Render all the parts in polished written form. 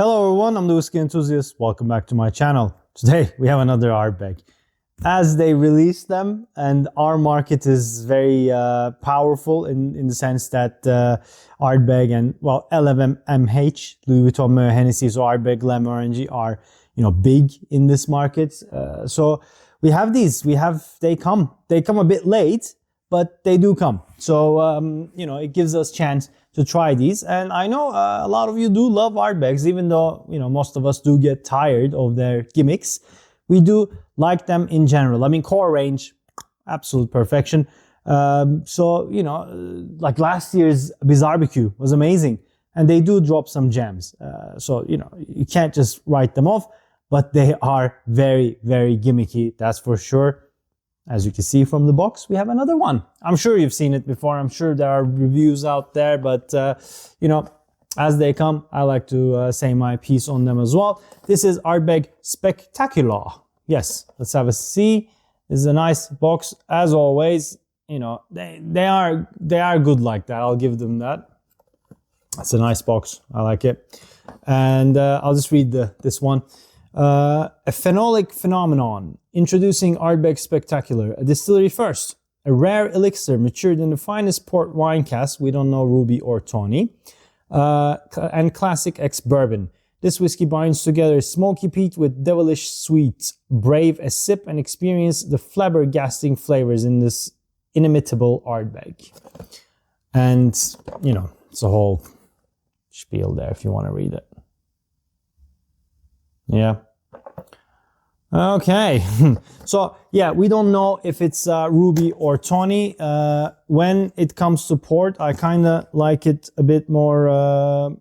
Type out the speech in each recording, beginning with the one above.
Hello everyone, I'm the Whisky Enthusiast. Welcome back to my channel. Today we have another Ardbeg. As they release them, and our market is very powerful in the sense that Ardbeg and, well, LVMH, Louis Vuitton, Moet Hennessy, so Ardbeg, Glenmorangie are, big in this market. So we have these, they come a bit late, but they do come. So, it gives us chance to try these. And I know a lot of you do love Ardbegs, even though, most of us do get tired of their gimmicks. We do like them in general. I mean, core range, absolute perfection. Like last year's Bizarre was amazing. And they do drop some gems. You can't just write them off, but they are very, very gimmicky, that's for sure. As you can see from the box, we have another one. I'm sure you've seen it before. I'm sure there are reviews out there, but as they come, I like to say my piece on them as well. This is Ardbeg Spectacular. Yes, let's have a see. This is a nice box, as always. They are good like that. I'll give them that. It's a nice box. I like it. And I'll just read this one. A phenolic phenomenon. Introducing Ardbeg Spectacular, a distillery first. A rare elixir matured in the finest port wine cask, we don't know ruby or tawny, and classic ex-bourbon. This whiskey binds together smoky peat with devilish sweet. Brave a sip and experience the flabbergasting flavors in this inimitable Ardbeg. And, it's a whole spiel there if you want to read it. Yeah. Okay. So, yeah, we don't know if it's ruby or tawny. When it comes to port, I kind of like it a bit more. I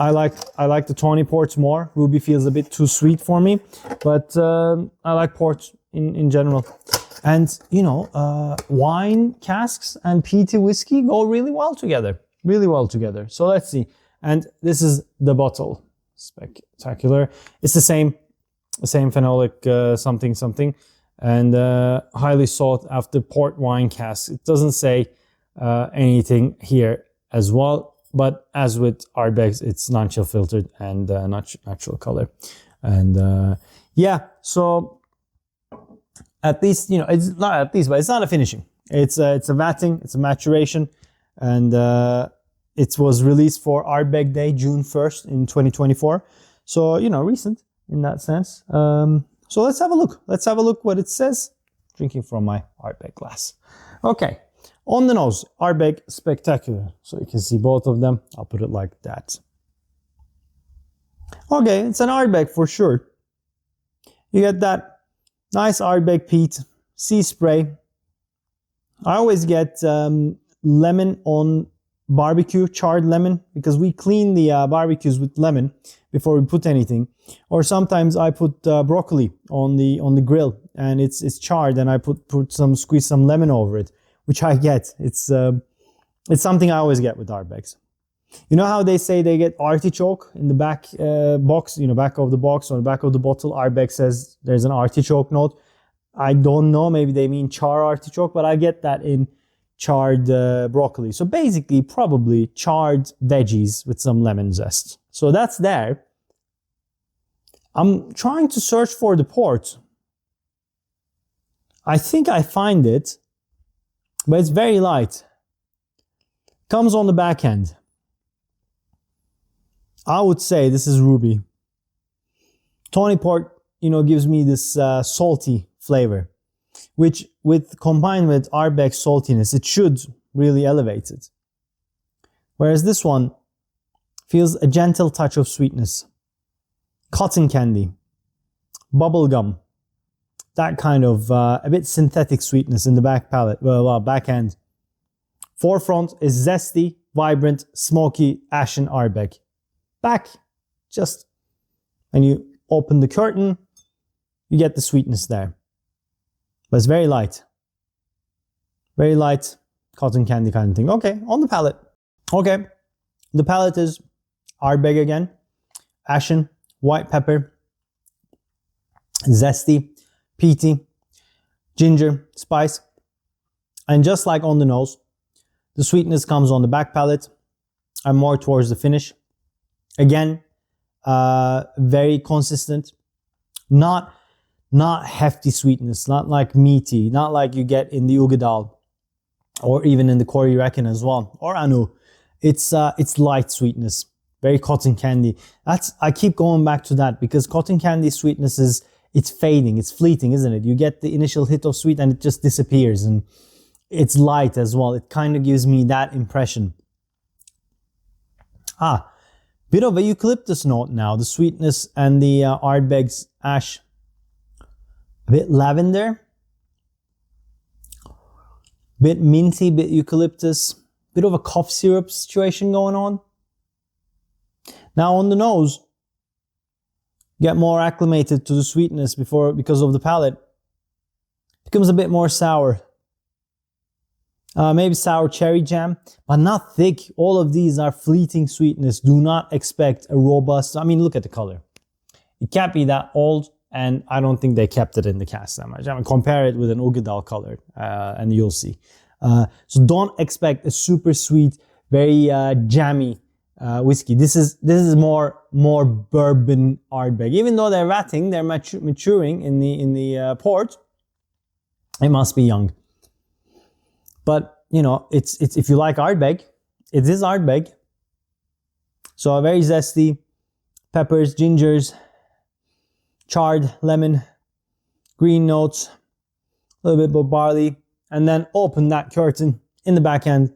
like the tawny ports more. Ruby feels a bit too sweet for me, but I like port in general. And, wine casks and peaty whiskey go really well together. Really well together. So let's see. And this is the bottle. Spectacular. It's the same phenolic something, and highly sought after port wine cask. It doesn't say anything here as well, but as with Ardbegs, it's non-chill filtered and natural color. And so at least it's not at least, but it's not a finishing. It's a vatting, it's a maturation, and it was released for Ardbeg Day, June 1st in 2024. So, recent in that sense. So let's have a look. Let's have a look what it says. Drinking from my Ardbeg glass. Okay. On the nose, Ardbeg Spectacular. So you can see both of them. I'll put it like that. Okay, it's an Ardbeg for sure. You get that nice Ardbeg peat, sea spray. I always get lemon on barbecue, charred lemon, because we clean the barbecues with lemon before we put anything. Or sometimes I put broccoli on the grill and it's charred, and I squeeze some lemon over it, which I get. It's something I always get with Ardbegs. You know how they say they get artichoke in the back box, back of the box or the back of the bottle. Ardbeg says there's an artichoke note. I don't know, maybe they mean char artichoke, but I get that in charred broccoli. So basically, probably charred veggies with some lemon zest. So that's there. I'm trying to search for the port. I think I find it, but it's very light. Comes on the back end. I would say this is ruby. Tawny port, gives me this salty flavor, which combined with Ardbeg saltiness, it should really elevate it. Whereas this one feels a gentle touch of sweetness. Cotton candy, bubble gum, that kind of a bit synthetic sweetness in the back palate, back end. Forefront is zesty, vibrant, smoky, ashen Ardbeg. Back, just when you open the curtain, you get the sweetness there. But it's very light. Very light cotton candy kind of thing. Okay, on the palate. Okay, the palate is Ardbeg again. Ashen, white pepper, zesty, peaty, ginger, spice. And just like on the nose, the sweetness comes on the back palate and more towards the finish. Again, very consistent, not hefty sweetness, not like meaty, not like you get in the Ugadal or even in the Kori Reckon as well, or Anu. It's light sweetness, very cotton candy. I keep going back to that because cotton candy sweetness it's fading, it's fleeting, isn't it? You get the initial hit of sweet and it just disappears, and it's light as well. It kind of gives me that impression. Bit of a eucalyptus note now, the sweetness and the Ardbegs ash. A bit lavender, bit minty, bit eucalyptus, bit of a cough syrup situation going on. Now on the nose, get more acclimated to the sweetness because of the palate. Becomes a bit more sour. Maybe sour cherry jam, but not thick. All of these are fleeting sweetness. Do not expect a robust, I mean, look at the color. It can't be that old, and I don't think they kept it in the cask that much. I mean, compare it with an Ugadal color, and you'll see. So don't expect a super sweet, very jammy whiskey. This is more bourbon Ardbeg. Even though they're vatting, they're maturing in the port. It must be young. But, you know, it's if you like Ardbeg, it is Ardbeg. So a very zesty, peppers, gingers, charred lemon, green notes, a little bit of barley, and then open that curtain in the back end.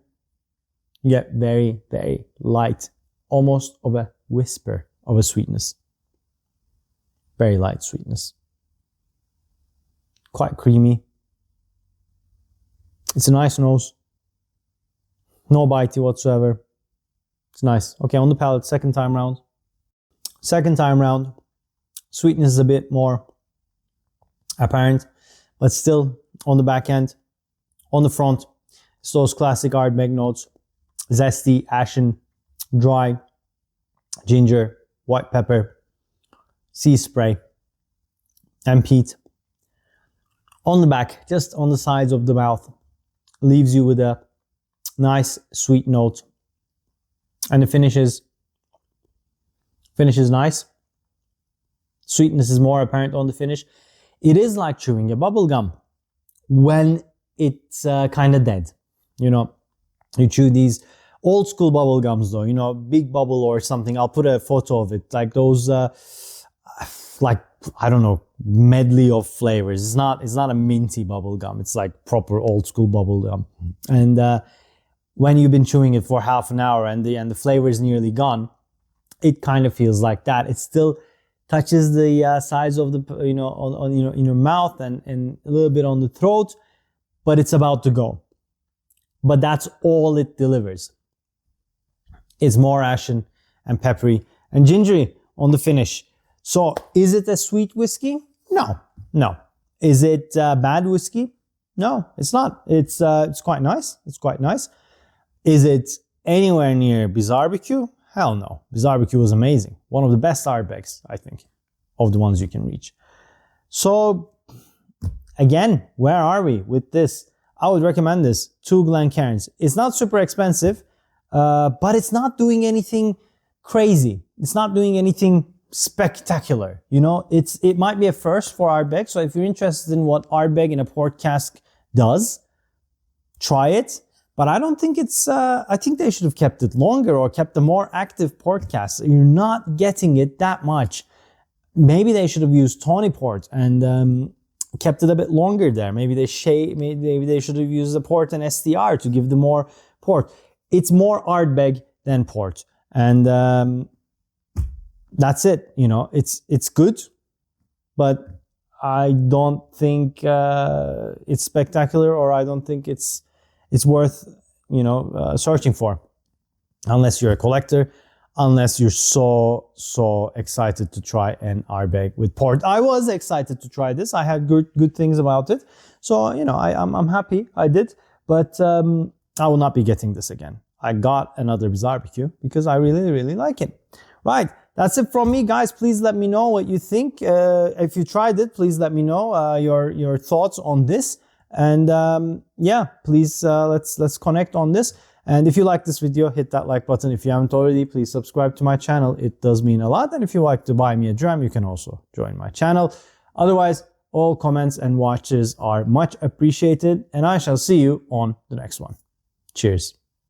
You get very, very light, almost of a whisper of a sweetness. Very light sweetness. Quite creamy. It's a nice nose. No bitey whatsoever. It's nice. Okay, on the palate, second time round. Second time round, sweetness is a bit more apparent, but still on the back end. On the front, it's those classic Ardbeg notes. Zesty, ashen, dry, ginger, white pepper, sea spray, and peat. On the back, just on the sides of the mouth, leaves you with a nice sweet note, and the finishes nice. Sweetness is more apparent on the finish. It is like chewing a bubble gum when it's kind of dead. You know, you chew these old school bubble gums though, you know, big bubble or something. I'll put a photo of it, like those like, I don't know, medley of flavors. It's not a minty bubble gum. It's like proper old school bubble gum. And when you've been chewing it for half an hour and the flavor is nearly gone, it kind of feels like that. It still touches the sides of the, you know, on you know, in your mouth and a little bit on the throat, but it's about to go. But that's all it delivers. It's more ashen and peppery and gingery on the finish. So, is it a sweet whiskey? No. Is it bad whiskey? No, it's not. It's quite nice. It's quite nice. Is it anywhere near Bizarrebecue? Hell no. Bizarrebecue was amazing. One of the best Ardbegs, I think, of the ones you can reach. So, again, where are we with this? I would recommend this. 2 Glencairns. It's not super expensive, but it's not doing anything crazy. It's not doing anything spectacular. You know, it might be a first for Ardbeg. So if you're interested in what Ardbeg in a port cask does, try it. But I don't think it's, I think they should have kept it longer or kept a more active port cask. You're not getting it that much. Maybe they should have used Tawny port and kept it a bit longer there. Maybe they should have used the port and SDR to give them more port. It's more Ardbeg than port. And that's it. You know, it's good, but I don't think it's spectacular, or I don't think it's worth, you know, searching for, unless you're a collector, unless you're so excited to try an Ardbeg with port. I was excited to try this. I had good things about it, so you know, I'm happy I did, but I will not be getting this again. I got another Bizarrebecue because I really like it. Right. That's it from me, guys. Please let me know what you think. If you tried it, please let me know your thoughts on this. And yeah, please let's connect on this. And if you like this video, hit that like button. If you haven't already, please subscribe to my channel. It does mean a lot. And if you like to buy me a dram, you can also join my channel. Otherwise, all comments and watches are much appreciated. And I shall see you on the next one. Cheers.